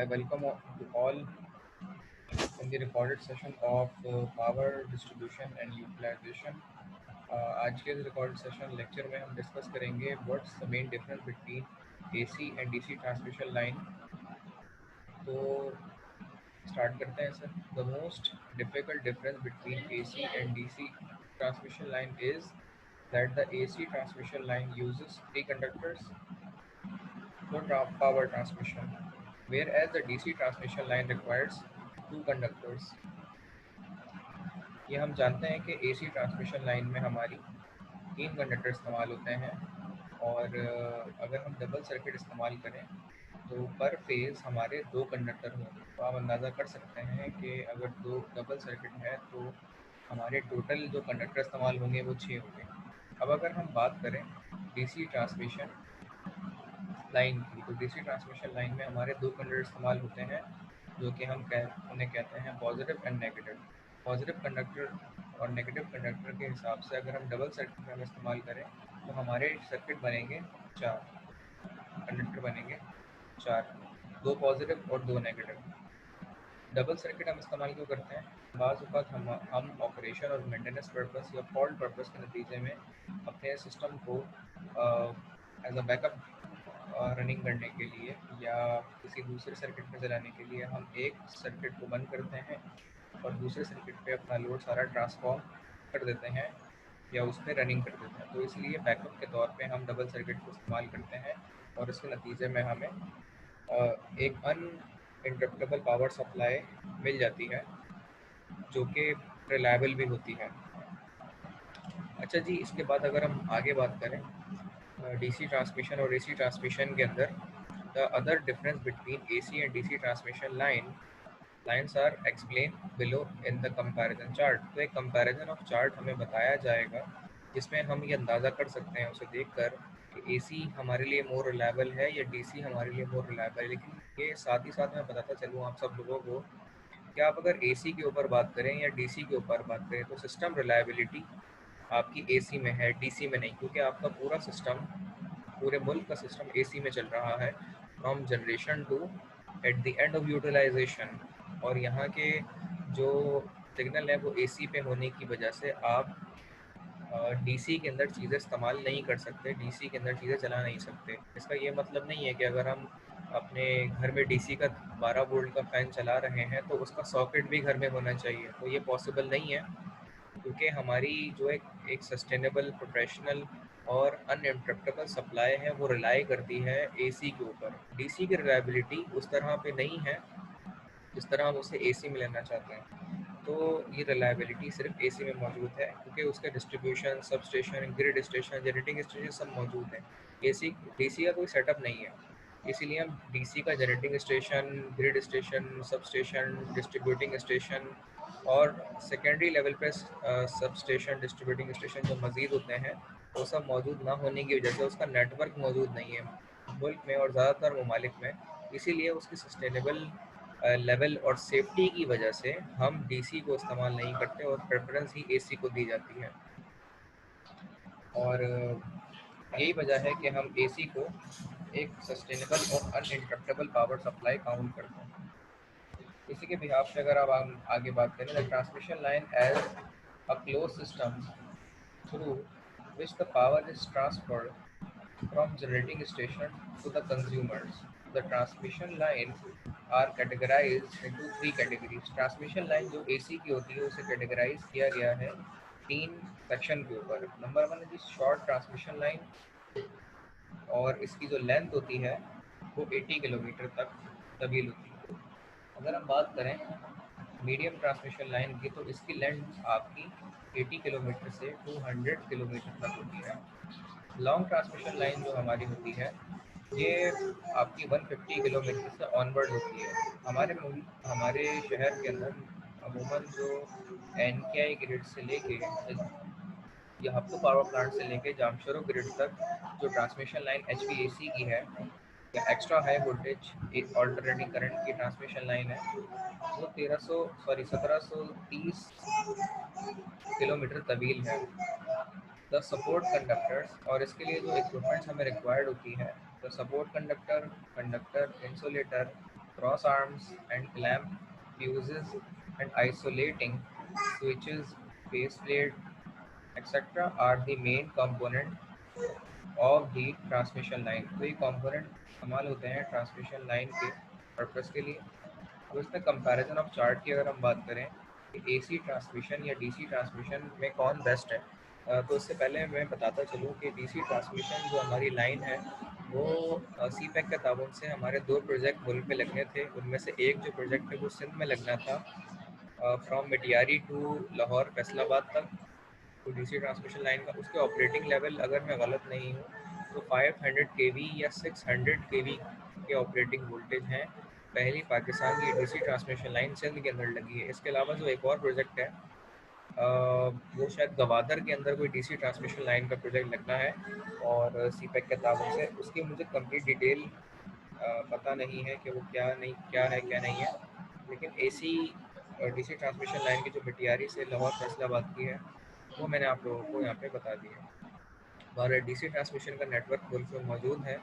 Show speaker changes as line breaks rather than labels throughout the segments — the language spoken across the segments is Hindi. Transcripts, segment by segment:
I welcome to all in the recorded session of power distribution and utilization. आज के रिकॉर्ड सेशन लेक्चर में हम डिस्कस करेंगे what's the main difference between AC and DC transmission line. तो स्टार्ट करते हैं sir. The most difficult difference between AC and DC transmission line is that the AC transmission line uses three conductors for power transmission, whereas the DC transmission line requires two conductors. ये हम जानते हैं कि AC ट्रांसमिशन लाइन में हमारी तीन कंडक्टर इस्तेमाल होते हैं, और अगर हम डबल सर्किट इस्तेमाल करें तो पर फेज़ हमारे दो कंडक्टर होंगे. तो आप अंदाज़ा कर सकते हैं कि अगर दो डबल सर्किट है तो हमारे टोटल जो कंडक्टर इस्तेमाल होंगे वो 6 होंगे. अब अगर हम बात करें डीसी ट्रांसमिशन लाइन की, तो डीसी ट्रांसमिशन लाइन में हमारे दो कंडक्टर इस्तेमाल होते हैं जो कि हम उन्हें कहते हैं positive and negative. Positive conductor और नेगेटिव कंडक्टर के हिसाब से अगर हम डबल सर्किट में हम इस्तेमाल करें तो हमारे सर्किट बनेंगे 4 कंडक्टर बनेंगे 4, 2 पॉजिटिव और 2 नेगेटिव. डबल सर्किट हम इस्तेमाल क्यों करते हैं? बाज़ औक़ात हम ऑपरेशन और मेंटेनेंस पर्पस या फॉल्ट पर्पस के नतीजे में अपने सिस्टम को एज अ बैकअप रनिंग करने के लिए या किसी दूसरे सर्किट में चलाने के लिए हम एक सर्किट को बंद करते हैं और दूसरे सर्किट पे अपना लोड सारा ट्रांसफॉर्म कर देते हैं या उस पर रनिंग कर देते हैं. तो इसलिए बैकअप के तौर पे हम डबल सर्किट को इस्तेमाल करते हैं और इसके नतीजे में हमें एक अनइंटरप्टेबल पावर सप्लाई मिल जाती है जो कि रिलायबल भी होती है. अच्छा जी, इसके बाद अगर हम आगे बात करें डीसी ट्रांसमिशन और एसी ट्रांसमिशन के अंदर, the other difference between AC and DC transmission lines are explain below in the comparison chart. तो एक कंपैरिजन ऑफ चार्ट हमें बताया जाएगा जिसमें हम ये अंदाज़ा कर सकते हैं उसे देखकर कि एसी हमारे लिए मोर रिलायबल है या डीसी हमारे लिए मोर रिलायबल है. लेकिन ये साथ ही साथ मैं बताता चलूँ आप सब लोगों को कि आप अगर एसी के ऊपर बात करें या डीसी के ऊपर बात करें तो सिस्टम रिलायबिलिटी आपकी एसी में है, डीसी में नहीं, क्योंकि आपका पूरा सिस्टम, पूरे मुल्क का सिस्टम एसी में चल रहा है from generation to at the end of utilization. और यहाँ के जो सिग्नल है वो एसी पे होने की वजह से आप डीसी के अंदर चीज़ें इस्तेमाल नहीं कर सकते, डीसी के अंदर चीज़ें चला नहीं सकते. इसका ये मतलब नहीं है कि अगर हम अपने घर में डीसी का 12 वोल्ट का फ़ैन चला रहे हैं तो उसका सॉकेट भी घर में होना चाहिए. तो ये पॉसिबल नहीं है, क्योंकि हमारी जो एक सस्टेनेबल, प्रोफेशनल और अनइंटरप्टेबल सप्लाई है वो रिलाई करती है एसी के ऊपर. डीसी की रिलायबिलिटी उस तरह पे नहीं है जिस तरह हम उसे एसी में लेना चाहते हैं. तो ये रिलायबिलिटी सिर्फ एसी में मौजूद है क्योंकि उसके distribution, sub station, grid station, generating station सब मौजूद हैं. डीसी का कोई सेटअप नहीं है, इसीलिए हम डीसी का generating station, grid station, sub station, distributing station और सेकेंडरी लेवल पे सब स्टेशन, डिस्ट्रीब्यूटिंग स्टेशन जो मज़ीद होते हैं वो सब मौजूद ना होने की वजह से उसका नेटवर्क मौजूद नहीं है मुल्क में और ज़्यादातर ममालिक में. इसीलिए उसकी सस्टेनेबल लेवल और सेफ्टी की वजह से हम डीसी को इस्तेमाल नहीं करते और प्रेफरेंस ही एसी को दी जाती है. और यही वजह है कि हम एसी को एक सस्टेनेबल और अनइंटरप्टेबल पावर सप्लाई काउंट करते हैं. इसी के बिहाफ पे अगर आप आगे बात करें, the transmission line as a close system through which the power is transferred from generating station to the consumers. The transmission line are categorized into three categories. Transmission line जो AC की होती है उसे categorize किया गया है 3 सेक्शन के ऊपर. नंबर 1 है जी शॉर्ट ट्रांसमिशन लाइन, और इसकी जो लेंथ होती है वो 80 किलोमीटर तक तवील होती है. अगर हम बात करें मीडियम ट्रांसमिशन लाइन की तो इसकी लेंथ आपकी 80 किलोमीटर से 200 किलोमीटर तक होती है. लॉन्ग ट्रांसमिशन लाइन जो हमारी होती है ये आपकी 150 किलोमीटर से ऑनवर्ड होती है. हमारे शहर के अंदर अमूमन जो NKI ग्रिड से लेके या हफ्तो पावर प्लांट से लेके जामशोरो ग्रिड तक जो ट्रांसमिशन लाइन HVAC की है या extra high voltage alternating current की ट्रांसमिशन लाइन है वो 1730 किलोमीटर तवील है. द सपोर्ट कंडक्टर्स, और इसके लिए जो इक्विपमेंट्स हमें रिक्वायर्ड होती है, the support conductor, conductor, insulator, cross arms and clamp, fuses and isolating switches, faceplate, etc. are the main component of the transmission line. तो ये component इस्तेमाल होते हैं ट्रांसमिशन लाइन के पर्पस के लिए। तो इसमें कंपैरिजन ऑफ चार्ट की अगर हम बात करें कि एसी ट्रांसमिशन या डीसी ट्रांसमिशन में कौन बेस्ट है, तो इससे पहले मैं बताता चलूँ कि डीसी ट्रांसमिशन जो हमारी लाइन है वो सी पैक के ताबन से हमारे दो प्रोजेक्ट मुल्क में लगने थे। उनमें से एक जो प्रोजेक्ट है वो सिंध में लगना था, फ्रॉम मिटियारी टू लाहौर फैसलाबाद तक। तो डीसी ट्रांसमिशन लाइन का उसके ऑपरेटिंग लेवल अगर मैं गलत नहीं हूँ तो 500 केवी या 600 केवी के ऑपरेटिंग वोल्टेज हैं। पहली पाकिस्तान की डीसी ट्रांसमिशन लाइन सिंध के अंदर लगी है। इसके अलावा जो एक और प्रोजेक्ट है वो शायद गवादर के अंदर कोई डीसी ट्रांसमिशन लाइन का प्रोजेक्ट लगना है, और सी पैक के ताबन से उसकी मुझे कंप्लीट डिटेल पता नहीं है कि वो क्या है क्या नहीं है। लेकिन एसी डीसी ट्रांसमिशन लाइन की जो मिटियारी से लाहौर फैसलाबाद की है वो मैंने आप लोगों को यहाँ पे बता दी है। हमारा डीसी ट्रांसमिशन का नेटवर्क मुल्क में मौजूद है,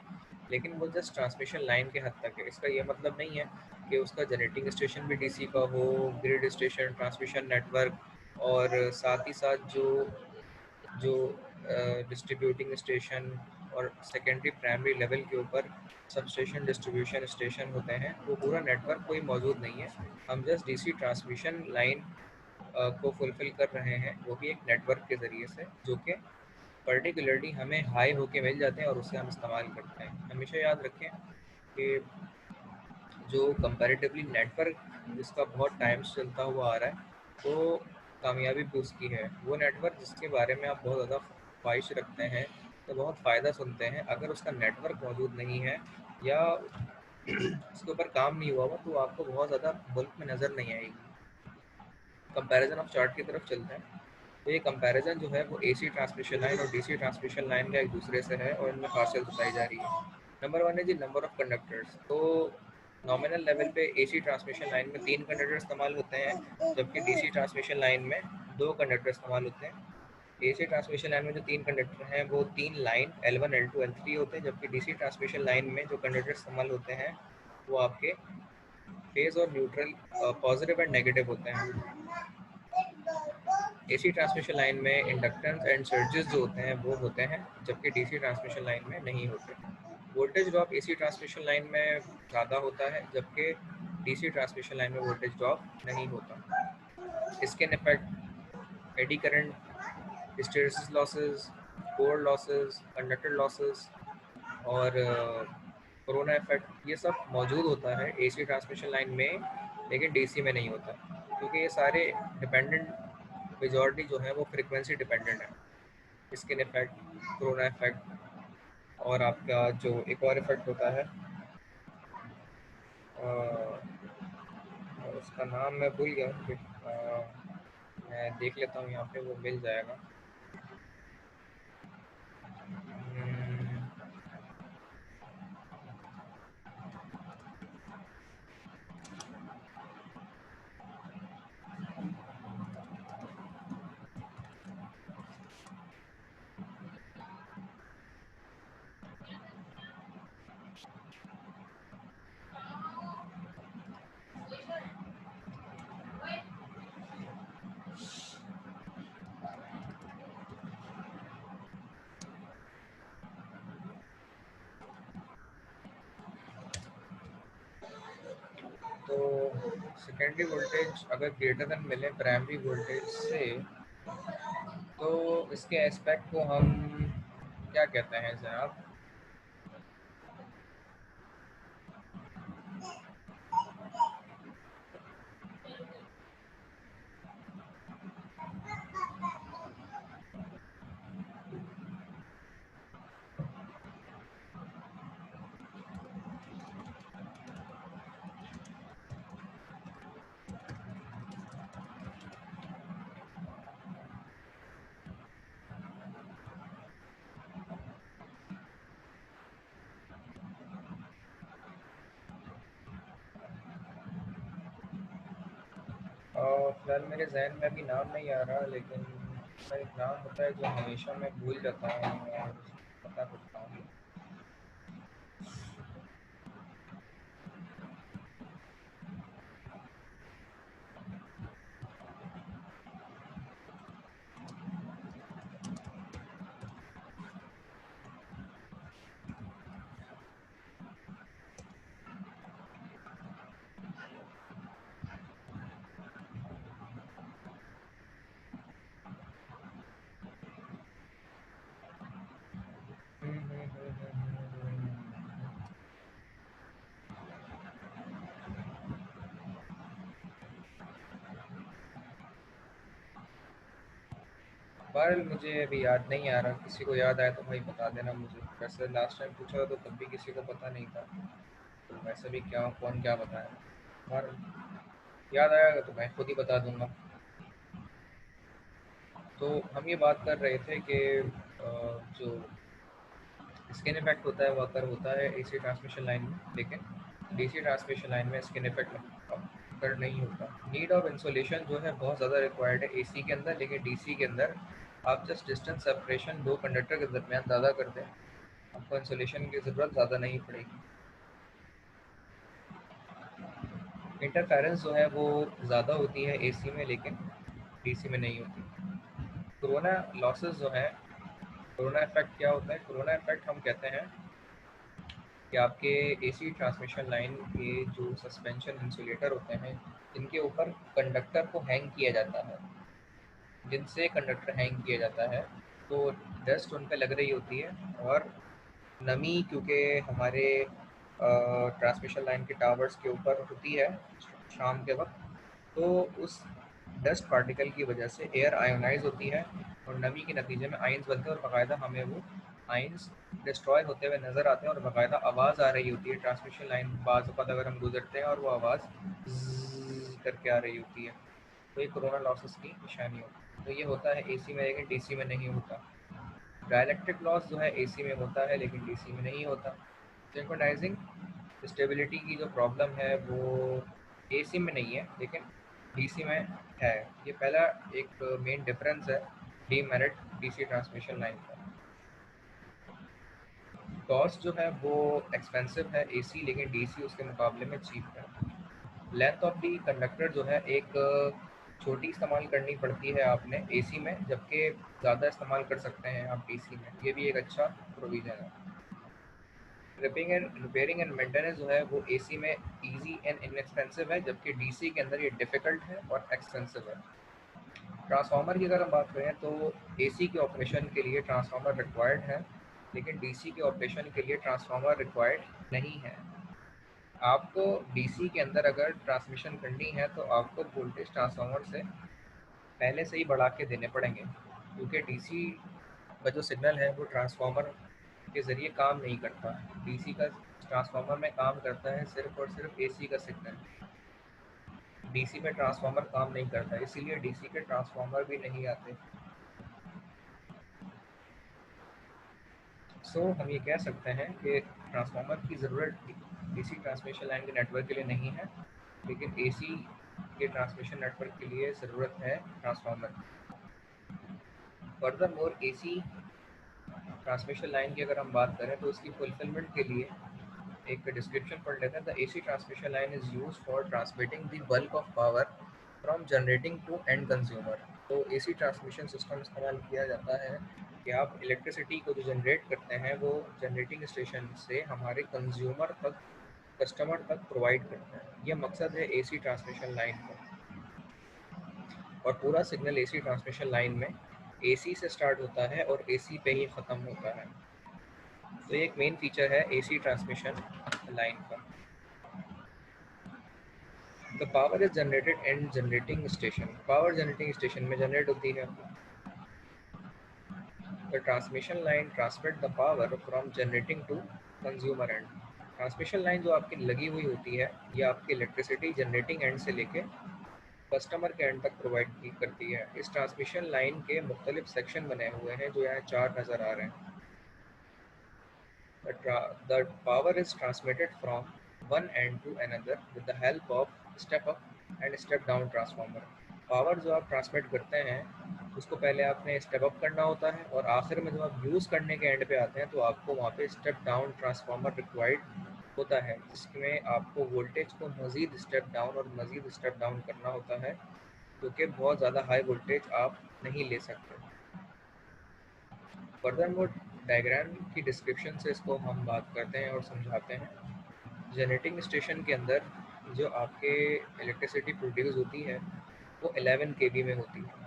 लेकिन वो जस्ट ट्रांसमिशन लाइन के हद तक है। इसका ये मतलब नहीं है कि उसका जनरेटिंग स्टेशन भी डीसी का हो, ग्रिड स्टेशन, ट्रांसमिशन नेटवर्क, और साथ ही साथ जो जो डिस्ट्रीब्यूटिंग स्टेशन और सेकेंडरी प्राइमरी लेवल के ऊपर सब स्टेशन डिस्ट्रीब्यूशन स्टेशन होते हैं, वो पूरा नेटवर्क कोई मौजूद नहीं है। हम जस्ट डीसी ट्रांसमिशन लाइन को फुलफिल कर रहे हैं, वो भी एक नेटवर्क के ज़रिए से, जो कि पर्टिकुलरली हमें हाई होके मिल जाते हैं और उसे हम इस्तेमाल करते हैं। हमेशा याद रखें कि जो कंपैरेटिवली नेटवर्क जिसका बहुत टाइम से चलता हुआ आ रहा है, वो कामयाबी भी उसकी है। वो नेटवर्क जिसके बारे में आप बहुत ज़्यादा ख्वाहिश रखते हैं, तो बहुत फ़ायदा सुनते हैं, अगर उसका नेटवर्क मौजूद नहीं है या उसके ऊपर काम नहीं हुआ हुआ, तो आपको बहुत ज़्यादा मुल्क में नज़र नहीं आएगी। कंपैरिजन ऑफ चार्ट की तरफ चलते हैं। तो ये कंपैरिजन जो है वो एसी ट्रांसमिशन लाइन और डीसी ट्रांसमिशन लाइन का एक दूसरे से है, और इनमें खासियत बताई जा रही है। नंबर वन है जी नंबर ऑफ कंडक्टर्स। तो नॉमिनल लेवल पे एसी ट्रांसमिशन लाइन में 3 कंडक्टर इस्तेमाल होते हैं, जबकि डीसी ट्रांसमिशन लाइन में 2 कंडक्टर इस्तेमाल होते हैं। एसी ट्रांसमिशन लाइन में जो 3 कंडक्टर हैं वो 3 लाइन L1 L2 L3 होते हैं, जबकि डीसी ट्रांसमिशन लाइन में जो कंडक्टर इस्तेमाल होते हैं वो आपके फेज और न्यूट्रल, पॉजिटिव एंड नेगेटिव होते हैं। एसी ट्रांसमिशन लाइन में इंडक्टेंस एंड सर्जेस जो होते हैं वो होते हैं, जबकि डीसी ट्रांसमिशन लाइन में नहीं होते। Voltage drop AC transmission line में ज़्यादा होता है, जबकि डीसी ट्रांसमिशन लाइन में वोल्टेज ड्रॉप नहीं होता। Skin effect, eddy current, hysteresis losses, core losses, conductor losses, और कोरोना इफेक्ट, ये सब मौजूद होता है एसी ट्रांसमिशन लाइन में, लेकिन डीसी में नहीं होता, क्योंकि ये सारे डिपेंडेंट, मेजॉरिटी जो है वो फ्रिक्वेंसी डिपेंडेंट है। स्किन इफेक्ट, कोरोना इफेक्ट, और आपका जो एक और इफेक्ट होता है, उसका नाम मैं भूल गया हूँ, मैं देख लेता हूँ यहाँ पे, वो मिल जाएगा। तो सेकेंडरी वोल्टेज अगर ग्रेटर देन मिले प्राइमरी वोल्टेज से, तो इसके एस्पेक्ट को हम क्या कहते हैं जनाब? फिलहाल मेरे जहन में अभी नाम नहीं आ रहा, लेकिन एक नाम होता है जो हमेशा मैं भूल जाता हूँ और पता करता हूँ। पर मुझे अभी याद नहीं आ रहा, किसी को याद आया तो भाई बता देना मुझे। वैसे लास्ट टाइम पूछा था तो तब भी किसी को पता नहीं था, तो वैसे भी क्या कौन क्या बताया। और याद आएगा तो मैं खुद ही बता दूंगा। तो हम ये बात कर रहे थे कि जो स्किन इफेक्ट होता है वो अक्सर होता है एसी ट्रांसमिशन लाइन में, लेकिन डीसी ट्रांसमिशन लाइन में स्किन इफेक्ट अक्सर नहीं होता। नीड ऑफ इंसुलेशन जो है बहुत ज़्यादा रिक्वायर्ड है एसी के अंदर, लेकिन डीसी के अंदर आप जस्ट डिस्टेंस सेपरेशन दो कंडक्टर के दरमियान ज़्यादा कर दें, आपको इंसुलेशन की ज़रूरत ज़्यादा नहीं पड़ेगी। इंटरफेरेंस जो है वो ज़्यादा होती है एसी में, लेकिन डीसी में नहीं होती। कोरोना लॉसेस जो है, कोरोना इफेक्ट क्या होता है? कोरोना इफेक्ट हम कहते हैं कि आपके एसी ट्रांसमिशन लाइन के जो सस्पेंशन इंसुलेटर होते हैं, जिनके ऊपर कंडक्टर को हैंग किया जाता है, जिनसे कंडक्टर हैंग किया जाता है, तो डस्ट उन पर लग रही होती है। और नमी क्योंकि हमारे ट्रांसमिशन लाइन के टावर्स के ऊपर होती है शाम के वक्त, तो उस डस्ट पार्टिकल की वजह से एयर आयोनाइज होती है और नमी के नतीजे में आइंस बनते हैं, और बाकायदा हमें वो आइंस डिस्ट्रॉय होते हुए नज़र आते हैं और बाकायदा आवाज़ आ रही होती है ट्रांसमिशन लाइन बाज़ वक़्त अगर हम गुजरते हैं और वो आवाज़ ज़्ज़ करके आ रही होती है, तो ये कोरोना लॉसेस की निशानी होती है। तो ये होता है एसी में, लेकिन डीसी में नहीं होता। डायलैक्ट्रिक लॉस जो है एसी में होता है लेकिन डीसी में नहीं होता। सिंक्रोनाइजिंग स्टेबिलिटी की जो प्रॉब्लम है वो एसी में नहीं है, लेकिन डीसी में है। ये पहला एक मेन डिफरेंस है डीमेरिट डीसी ट्रांसमिशन लाइन का। कॉस्ट जो है वो एक्सपेंसिव है एसी, लेकिन डीसी उसके मुकाबले में चीप है। लेंथ ऑफ दी कंडक्टर जो है एक छोटी इस्तेमाल करनी पड़ती है आपने एसी में, जबकि ज़्यादा इस्तेमाल कर सकते हैं आप डीसी में। ये भी एक अच्छा प्रोविज़न है। रिपेयरिंग एंड मेंटेनेंस जो है वो एसी में इजी एंड इनएक्सपेंसिव है, जबकि डीसी के अंदर ये डिफ़िकल्ट है और एक्सपेंसिव है। ट्रांसफार्मर की अगर हम बात करें तो एसी के ऑपरेशन के लिए ट्रांसफार्मर रिक्वायर्ड है, लेकिन डीसी के ऑपरेशन के लिए ट्रांसफार्मर रिक्वायर्ड नहीं है। आपको डीसी के अंदर अगर ट्रांसमिशन करनी है तो आपको वोल्टेज ट्रांसफार्मर से पहले से ही बढ़ा के देने पड़ेंगे, क्योंकि डीसी का जो सिग्नल है वो ट्रांसफार्मर के ज़रिए काम नहीं करता। डीसी का ट्रांसफार्मर में काम करता है सिर्फ और सिर्फ एसी का सिग्नल। डीसी में ट्रांसफार्मर काम नहीं करता, इसीलिए डीसी के ट्रांसफार्मर भी नहीं आते। सो हम ये कह सकते हैं कि ट्रांसफार्मर की ज़रूरत डीसी ट्रांसमिशन लाइन के नेटवर्क के लिए नहीं है, लेकिन एसी के ट्रांसमिशन नेटवर्क के लिए ज़रूरत है transformer. Further more AC transmission line की अगर हम बात करें तो उसकी फुलफिलमेंट के लिए एक डिस्क्रिप्शन पढ़ लेते हैं। The AC transmission line is use for transmitting the bulk of power from generating to end consumer. तो एसी ट्रांसमिशन सिस्टम इस्तेमाल किया जाता है कि आप इलेक्ट्रिसिटी को जो जनरेट करते हैं वो जनरेटिंग स्टेशन से हमारे कंज्यूमर तक, कस्टमर तक प्रोवाइड करते हैं। यह मकसद है एसी ट्रांसमिशन लाइन का। और पूरा सिग्नल एसी ट्रांसमिशन लाइन में एसी से स्टार्ट होता है और एसी पे ही ख़त्म होता है। तो ये एक मेन फीचर है एसी ट्रांसमिशन लाइन का। The power is generated and generating station, power generating station में जनरेट होती है। The transmission line transmit the power from generating to consumer end. Transmission line जो आपकी लगी हुई होती है ये आपकी इलेक्ट्रिसिटी जनरेटिंग एंड से लेके कस्टमर के एंड तक प्रोवाइड करती है। इस ट्रांसमिशन लाइन के मुख्तलिफ सेक्शन बने हुए हैं जो यहाँ चार नज़र आ रहे हैं। The power is transmitted from one end to another with the help of step up and step down transformer. Power जो आप ट्रांसमिट करते हैं उसको पहले आपने स्टेप अप करना होता है और आखिर में जब आप यूज़ करने के एंड पे आते हैं तो आपको वहाँ पे स्टेप डाउन ट्रांसफार्मर रिक्वायर्ड होता है, जिसमें आपको वोल्टेज को मज़ीद स्टेप डाउन और मज़ीद स्टेप डाउन करना होता है, क्योंकि बहुत ज़्यादा हाई वोल्टेज आप नहीं ले सकते। फर्दरमोर डायग्राम की डिस्क्रिप्शन से इसको हम बात करते हैं और समझाते हैं। जनरेटिंग स्टेशन के अंदर जो आपके इलेक्ट्रिसिटी प्रोड्यूस होती है वो 11 केवी में होती है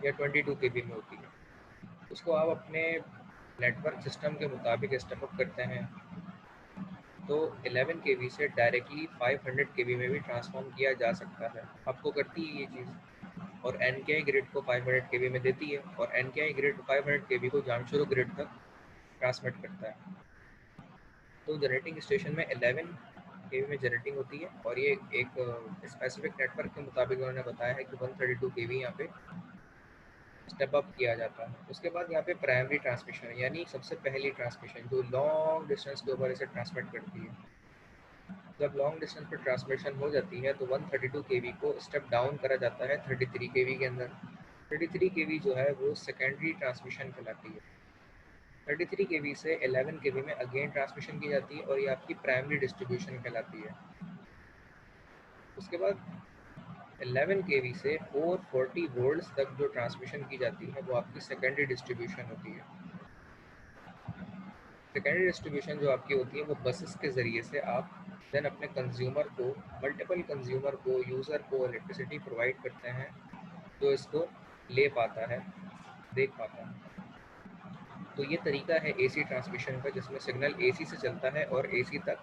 या 22 केवी में होती है। उसको आप अपने नेटवर्क सिस्टम के मुताबिक स्टेप अप करते हैं तो 11 केवी से डायरेक्टली 500 केवी में भी ट्रांसफॉर्म किया जा सकता है। आपको करती है ये चीज़ और एनकेआई ग्रिड को 500 केवी में देती है और एनकेआई ग्रिड 500 केवी को जामशोरो ग्रिड तक ट्रांसमिट करता है। तो जनरेटिंग स्टेशन में 11 केवी में जनरेटिंग होती है और ये एक स्पेसिफिक नेटवर्क के मुताबिक उन्होंने बताया है कि 132 केवी यहाँ पे स्टेप अप किया जाता है। उसके बाद यहाँ पे प्राइमरी ट्रांसमिशन यानी सबसे पहली ट्रांसमिशन जो लॉन्ग डिस्टेंस के ऊपर इसे ट्रांसमिट करती है। जब लॉन्ग डिस्टेंस पर ट्रांसमिशन हो जाती है तो 132 केवी को स्टेप डाउन करा जाता है 33 केवी के अंदर। 33 केवी जो है वो सेकेंडरी ट्रांसमिशन कहलाती है। 33 केवी से 11 केवी में अगेन ट्रांसमिशन की जाती है और ये आपकी प्राइमरी डिस्ट्रीब्यूशन कहलाती है। उसके बाद 11 केवी से 440 वोल्ट्स तक जो ट्रांसमिशन की जाती है वो आपकी सेकेंडरी डिस्ट्रीब्यूशन होती है। सेकेंडरी डिस्ट्रीब्यूशन जो आपकी होती है वो बसेस के ज़रिए से आप देन अपने कंज्यूमर को, मल्टीपल कंज्यूमर को, यूज़र को इलेक्ट्रिसिटी प्रोवाइड करते हैं जो इसको ले पाता है, देख पाता है। तो ये तरीका है एसी ट्रांसमिशन का, जिसमें सिग्नल एसी से चलता है और एसी तक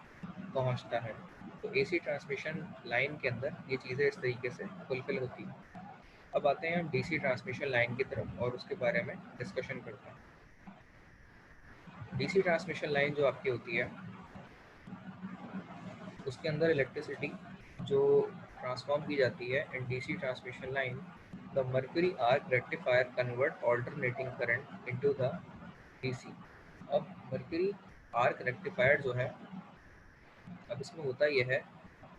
पहुंचता है। तो एसी ट्रांसमिशन लाइन के अंदर ये चीज़ें इस तरीके से फुलफिल होती हैं। अब आते हैं हम डीसी ट्रांसमिशन लाइन की तरफ और उसके बारे में डिस्कशन करते हैं। डीसी ट्रांसमिशन लाइन जो आपकी होती है उसके अंदर इलेक्ट्रिसिटी जो ट्रांसफॉर्म की जाती है in DC transmission line, the mercury arc rectifier convert alternating current into the DC. अब मर्क्यूरी आर्क रेक्टिफायर जो है, अब इसमें होता यह है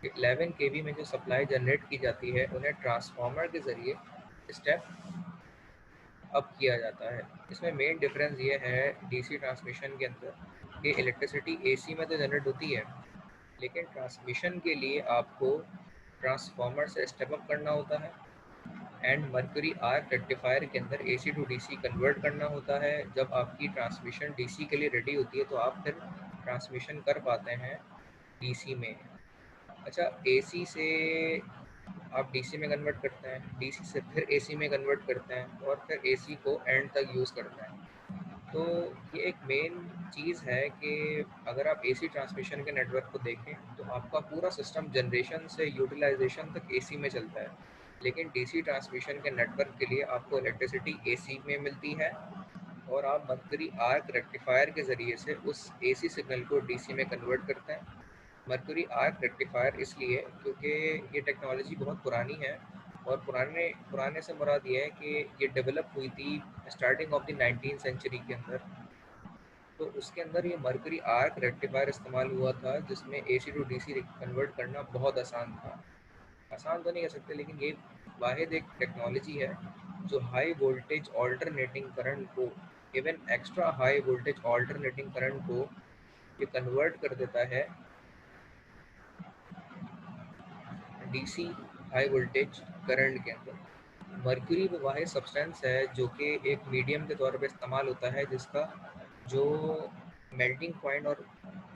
कि 11 केवी में जो सप्लाई जनरेट की जाती है उन्हें ट्रांसफार्मर के ज़रिए स्टेप अप किया जाता है। इसमें मेन डिफरेंस ये है डीसी ट्रांसमिशन के अंदर कि इलेक्ट्रिसिटी एसी में तो जनरेट होती है, लेकिन ट्रांसमिशन के लिए आपको ट्रांसफार्मर से स्टेप अप करना होता है एंड मर्क्यूरी आर्क रेक्टिफायर के अंदर एसी टू डीसी कन्वर्ट करना होता है। जब आपकी ट्रांसमिशन डीसी के लिए रेडी होती है तो आप फिर ट्रांसमिशन कर पाते हैं डीसी में। अच्छा, एसी से आप डीसी में कन्वर्ट करते हैं, डीसी से फिर एसी में कन्वर्ट करते हैं और फिर एसी को एंड तक यूज़ करते हैं। तो ये एक मेन चीज़ है कि अगर आप एसी ट्रांसमिशन के नेटवर्क को देखें तो आपका पूरा सिस्टम जनरेशन से यूटिलाइजेशन तक एसी में चलता है, लेकिन डीसी ट्रांसमिशन के नेटवर्क के लिए आपको इलेक्ट्रिसिटी एसी में मिलती है और आप मर्करी आर्क रेक्टिफायर के ज़रिए से उस एसी सिग्नल को डीसी में कन्वर्ट करते हैं। मर्करी आर्क रेक्टिफायर इसलिए क्योंकि ये टेक्नोलॉजी बहुत पुरानी है और पुराने पुराने से मुराद ये है कि ये डेवलप हुई थी starting of the 19th century के अंदर। तो उसके अंदर ये मर्करी आर्क रेक्टिफायर इस्तेमाल हुआ था जिसमें एसी टू डीसी कन्वर्ट करना बहुत आसान था। आसान तो नहीं कह सकते, लेकिन ये वाहिद एक टेक्नोलॉजी है जो हाई वोल्टेज ऑल्टरनेटिंग करंट को, even extra high voltage alternating current को ये कन्वर्ट कर देता है डीसी हाई वोल्टेज करंट के अंदर। मर्क्यूरी वो वाहिद सब्सटेंस है जो कि एक मीडियम के तौर पे इस्तेमाल होता है जिसका जो मेल्टिंग पॉइंट और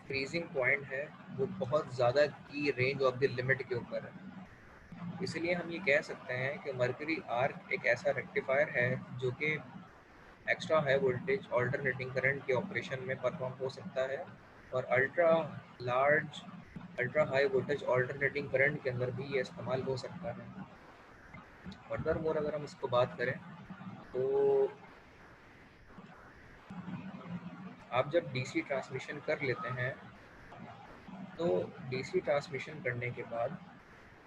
फ्रीजिंग पॉइंट है वो बहुत ज़्यादा की रेंज ऑफ द लिमिट के ऊपर है। इसलिए हम ये कह सकते हैं कि मर्क्यूरी आर्क एक ऐसा रेक्टिफायर है जो कि extra high voltage alternating current के ऑपरेशन में परफॉर्म हो सकता है और large ultra high voltage alternating current के अंदर भी ये इस्तेमाल हो सकता है। फर्दर मोर अगर हम इसको बात करें तो आप जब डीसी ट्रांसमिशन कर लेते हैं तो डीसी ट्रांसमिशन करने के बाद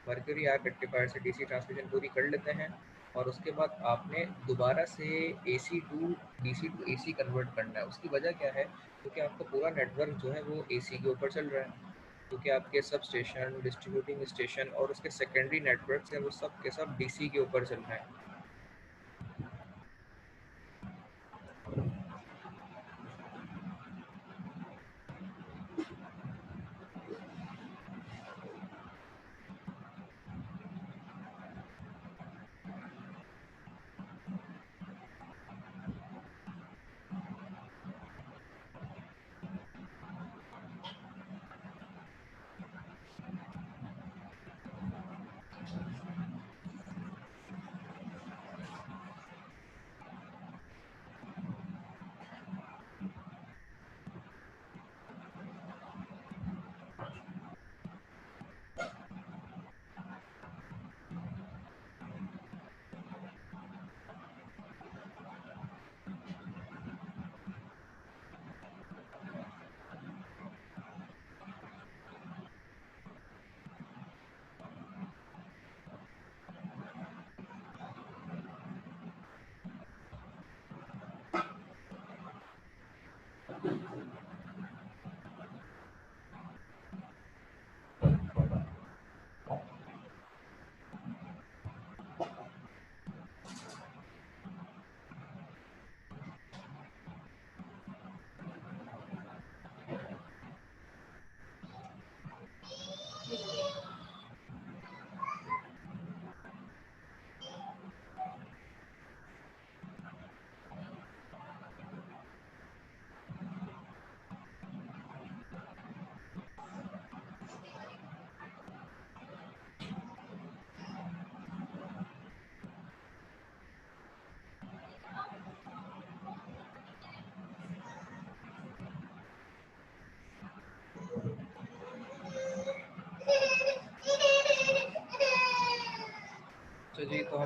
मर्क्यूरी आर्क रेक्टिफायर से डीसी ट्रांसमिशन पूरी कर लेते हैं और उसके बाद आपने दोबारा से AC to DC to AC convert करना है। उसकी वजह क्या है? क्योंकि आपका पूरा नेटवर्क जो है वो एसी के ऊपर चल रहा है, क्योंकि आपके सब स्टेशन, डिस्ट्रीब्यूटिंग स्टेशन और उसके सेकेंडरी नेटवर्क्स हैं वो सब के सब डीसी के ऊपर चल रहे हैं।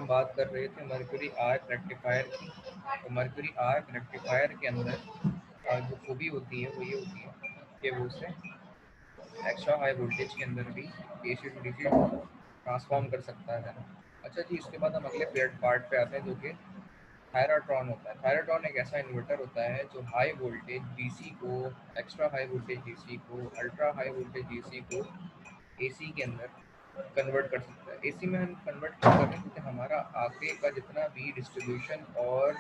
हम बात कर रहे थे मर्क्यूरी आर्क रेक्टिफायर की, तो मर्क्यूरी आर्क रेक्टिफायर के अंदर जो खूबी होती है वो ये होती है कि वो उसे एक्स्ट्रा हाई वोल्टेज के अंदर भी AC टू DC ट्रांसफॉर्म कर सकता है। अच्छा जी, इसके बाद हम अगले पार्ट पे आते हैं जो कि थायराट्रॉन होता है। थायराट्रॉन एक ऐसा इन्वर्टर होता है जो हाई वोल्टेज DC को, एक्स्ट्रा हाई वोल्टेज DC को, अल्ट्रा हाई वोल्टेज DC को AC के अंदर कन्वर्ट कर सकता है। AC में हम कन्वर्ट क्यों कर रहे हैं? क्योंकि हमारा आगे का जितना भी डिस्ट्रीब्यूशन और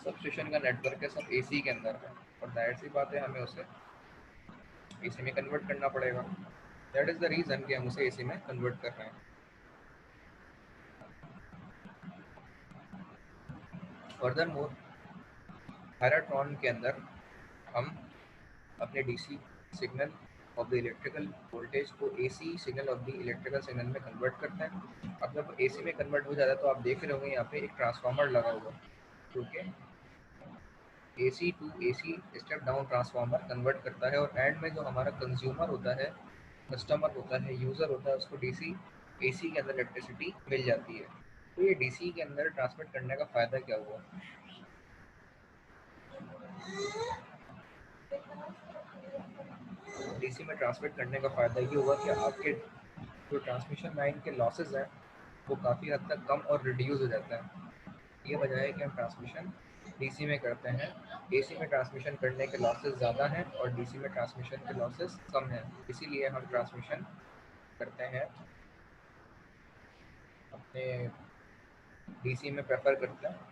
सबस्टेशन का नेटवर्क है सब AC के अंदर है, और जाहिर सी बात है हमें उसे AC में कन्वर्ट करना पड़ेगा। दैट इज़ द रीज़न कि हम उसे AC में कन्वर्ट कर रहे हैं। फर्दर मोर, थायराट्रॉन के अंदर हम अपने DC signal of the electrical voltage को AC signal of the electrical signal में कन्वर्ट करते हैं। अब जब AC में कन्वर्ट हो जाता है तो आप देख रहे होंगे यहाँ पे एक ट्रांसफार्मर लगा हुआ, क्योंकि AC टू AC step down transformer convert करता है, और एंड में जो हमारा कंज्यूमर होता है, कस्टमर होता है, यूज़र होता है, उसको DC AC के अंदर इलेक्ट्रिसिटी मिल जाती है। तो ये DC के अंदर ट्रांसमिट करने का फ़ायदा क्या हुआ? DC में ट्रांसमिट करने का फ़ायदा ये हुआ कि आपके जो ट्रांसमिशन लाइन के लॉसेस हैं वो काफ़ी हद तक कम और रिड्यूस हो जाता है। ये वजह है कि हम ट्रांसमिशन DC में करते हैं। AC में ट्रांसमिशन करने के लॉसेस ज़्यादा हैं और DC में ट्रांसमिशन के लॉसेस कम हैं, इसीलिए हम ट्रांसमिशन करते हैं अपने DC में प्रेफर करते हैं।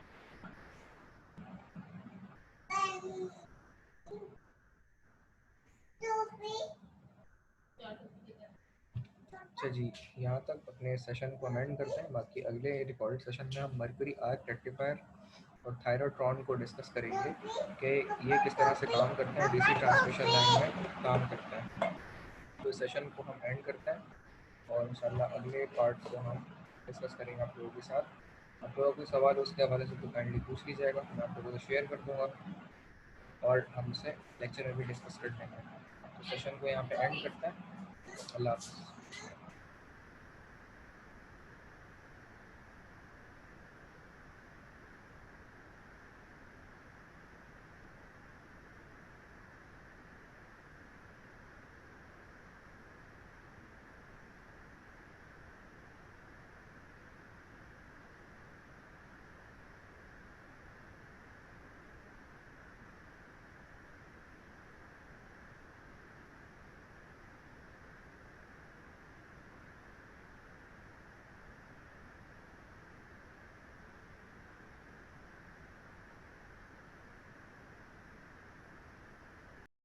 अच्छा जी, यहाँ तक अपने सेशन को एंड करते हैं। बाकी अगले रिकॉर्डेड सेशन में हम मर्क्यूरी आर्क रेक्टिफायर और थायरोट्रॉन को डिस्कस करेंगे कि ये किस तरह से काम करते हैं, DC ट्रांसमिशन लाइन में काम करते हैं। तो इस सेशन को हम एंड करते हैं और इंशाल्लाह अगले पार्ट को हम डिस्कस करेंगे आप लोगों के साथ। आप लोगों को सवाल हो उसके हवाले से तो काइंडली पूछ लीजिएगा, मैं आप लोगों को शेयर कर दूँगा और हम उसे लेक्चर में भी डिस्कस कर लेंगे। तो सेशन को यहाँ पे एंड करते हैं। अल्लाह हाफ़िज़।